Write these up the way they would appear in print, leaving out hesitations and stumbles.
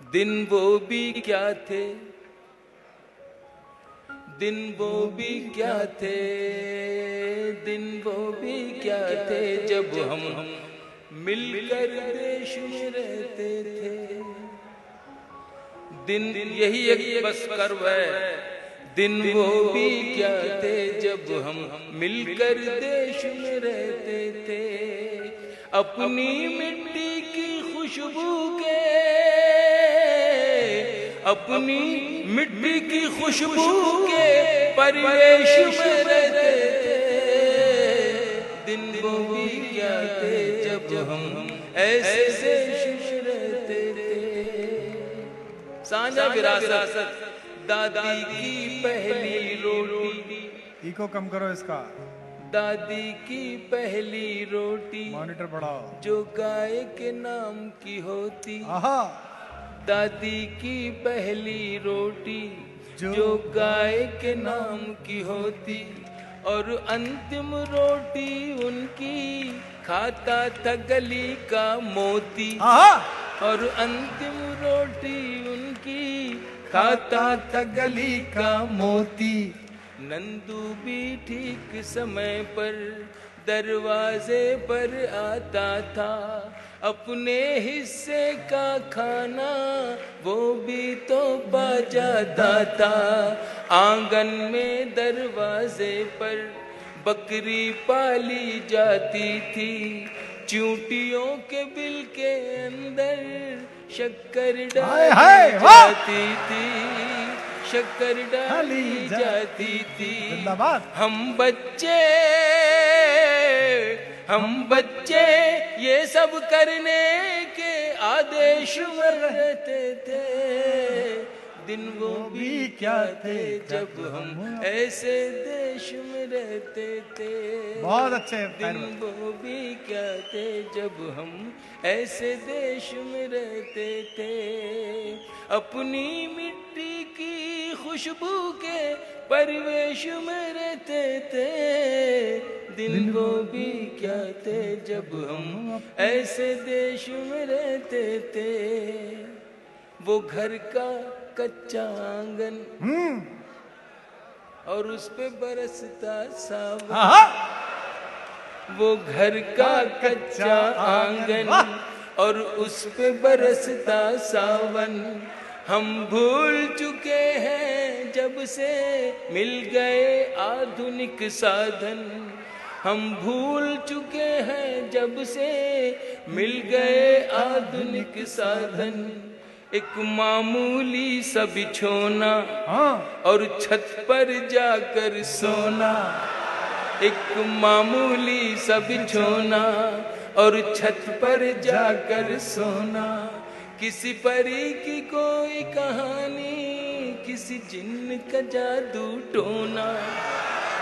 दिन वो भी क्या थे, दिन वो भी क्या थे, दिन वो भी क्या थे जब हम मिलकर देश में रहते थे। दिन यही एक बस कर्व है। दिन वो भी क्या थे जब हम मिलकर देश में रहते थे। अपनी मिट्टी की खुशबू के, अपनी मिट्टी की खुशबू के परिवेश में रहते थे। दिन वो भी क्या थे जब हम ऐसे देश में रहते थे। साझा विरासत, दादी की पहली रोटी। इको कम करो इसका। दादी की पहली रोटी मॉनिटर बढ़ाओ। जो गाय के नाम की होती। आहा। दादी की पहली रोटी जो गाय के नाम की होती, और अंतिम रोटी उनकी खाता था गली का मोती। और अंतिम रोटी उनकी खाता था गली का मोती। नंदू भी ठीक समय पर दरवाजे पर आता था। अपने हिस्से का खाना वो भी तो पा जाता था। आंगन में दरवाजे पर बकरी पाली जाती थी। चूंटियों के बिल के अंदर शक्कर डाली जाती थी। शक्कर डाली जाती थी। हम बच्चे ये सब करने के आदेश में रहते थे। दिन वो भी क्या थे जब हम ऐसे देश में रहते थे। बहुत अच्छे। दिन वो भी क्या थे जब हम ऐसे देश में रहते थे। अपनी मिट्टी की खुशबू के परिवेश में रहते थे। दिन वो भी क्या थे जब हम ऐसे देश में रहते थे। वो घर का कच्चा आंगन और उस पे बरसता सावन। वो घर का कच्चा आंगन और उस पे बरसता सावन। हम भूल चुके हैं जब से मिल गए आधुनिक साधन। हम भूल चुके हैं जब से मिल गए आधुनिक साधन। एक मामूली सा बिछोना और छत पर जाकर सोना। एक मामूली सा बिछोना और छत पर जाकर सोना। किसी परी की कोई कहानी, किसी जिन्न का जादू टोना।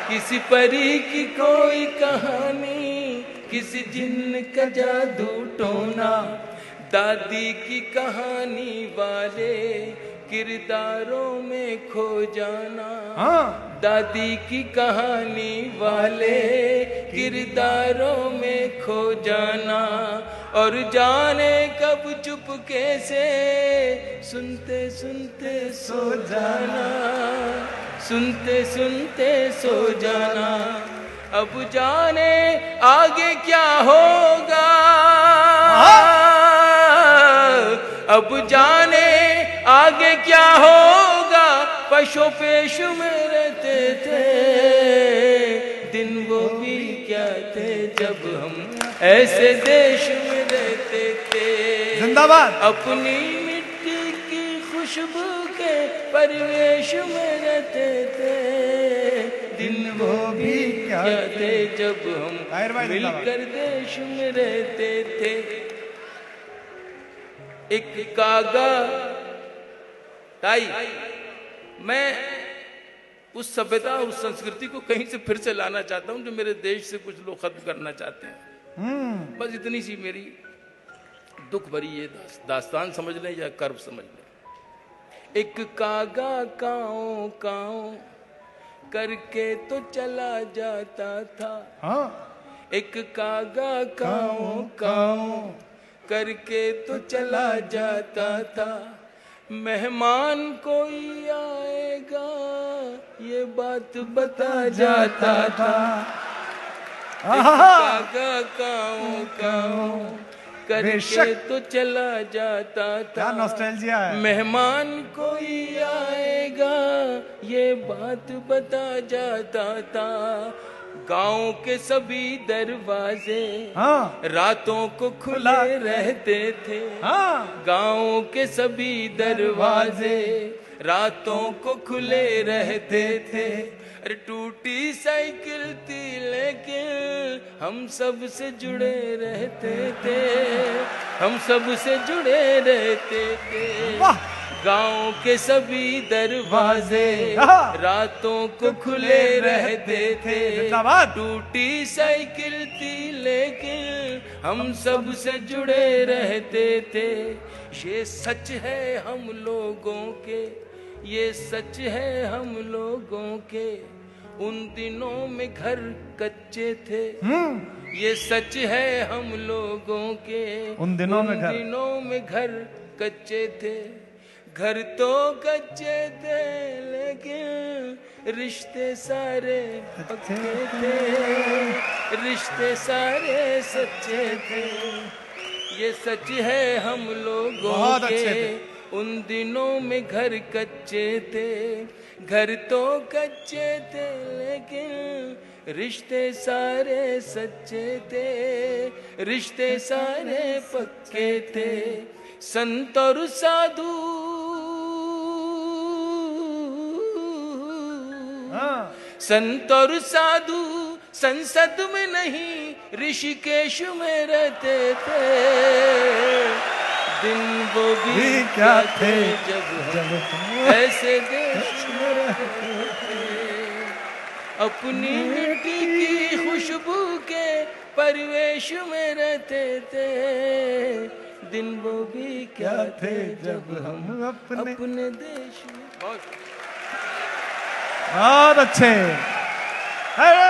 किसी परी की कोई कहानी, किसी जिन्न का जादू टोना। दादी की कहानी वाले किरदारों में खो जाना। दादी की कहानी वाले किरदारों में खो जाना। और जाने कब चुपके से सुनते सुनते सो जाना। सुनते सुनते सो जाना। अब जाने आगे क्या होगा। अब जाने आगे क्या होगा। पशु पेश में रहते थे। दिन वो भी क्या थे जब हम ऐसे देश में रहते थे। जिंदाबाद। अपनी मिट्टी की खुशबू के परिवेश में रहते थे। दिन वो भी क्या थे जब हम मिलकर देश में रहते थे। एक कागा ताई, मैं उस सभ्यता उस संस्कृति को कहीं से फिर से लाना चाहता हूं जो मेरे देश से कुछ लोग खत्म करना चाहते हैं। बस इतनी सी मेरी दुख भरी ये दास्तान समझ लें या कर्व समझ लें। एक कागा काओ काओ करके तो चला जाता था। एक कागा काओ काओ करके तो चला जाता था। मेहमान कोई आएगा ये बात बता जाता था, काका काओ काओ करके बेशक। तो चला जाता क्या था। नॉस्टैल्जिया है। मेहमान कोई आएगा ये बात बता जाता था, गांव के सभी दरवाजे हाँ रातों को खुले रहते थे। हाँ गांव के सभी दरवाजे रातों को खुले रहते थे। अरे टूटी साइकिल थी लेकिन हम सब से जुड़े रहते थे, हम सब से जुड़े रहते थे। वाह। गांव के सभी दरवाजे हाँ। रातों को खुले रहते थे। जिंदाबाद। टूटी साइकिल थी लेकिन हम सब से जुड़े रहते थे। ये सच है हम लोगों के, ये सच है हम लोगों के, उन दिनों में घर कच्चे थे। ये सच है हम लोगों के, उन दिनों में घर। दिनों में घर कच्चे थे। घर तो कच्चे थे लेकिन रिश्ते सारे पक्के थे, रिश्ते सारे सच्चे थे। ये सच है हम लोगों बहुत के, अच्छे थे। उन दिनों में घर कच्चे थे। घर तो कच्चे थे लेकिन रिश्ते सारे सच्चे थे, रिश्ते सारे पक्के थे। संत और साधु हाँ। संत और साधु संसद में नहीं ऋषिकेश में रहते थे। दिन वो भी क्या थे जब हम ऐसे देश में रहते थे। अपनी मिट्टी की खुशबू के परिवेश में रहते थे। दिन वो भी क्या थे जब हम अपने देश में। बहुत अच्छे। अरे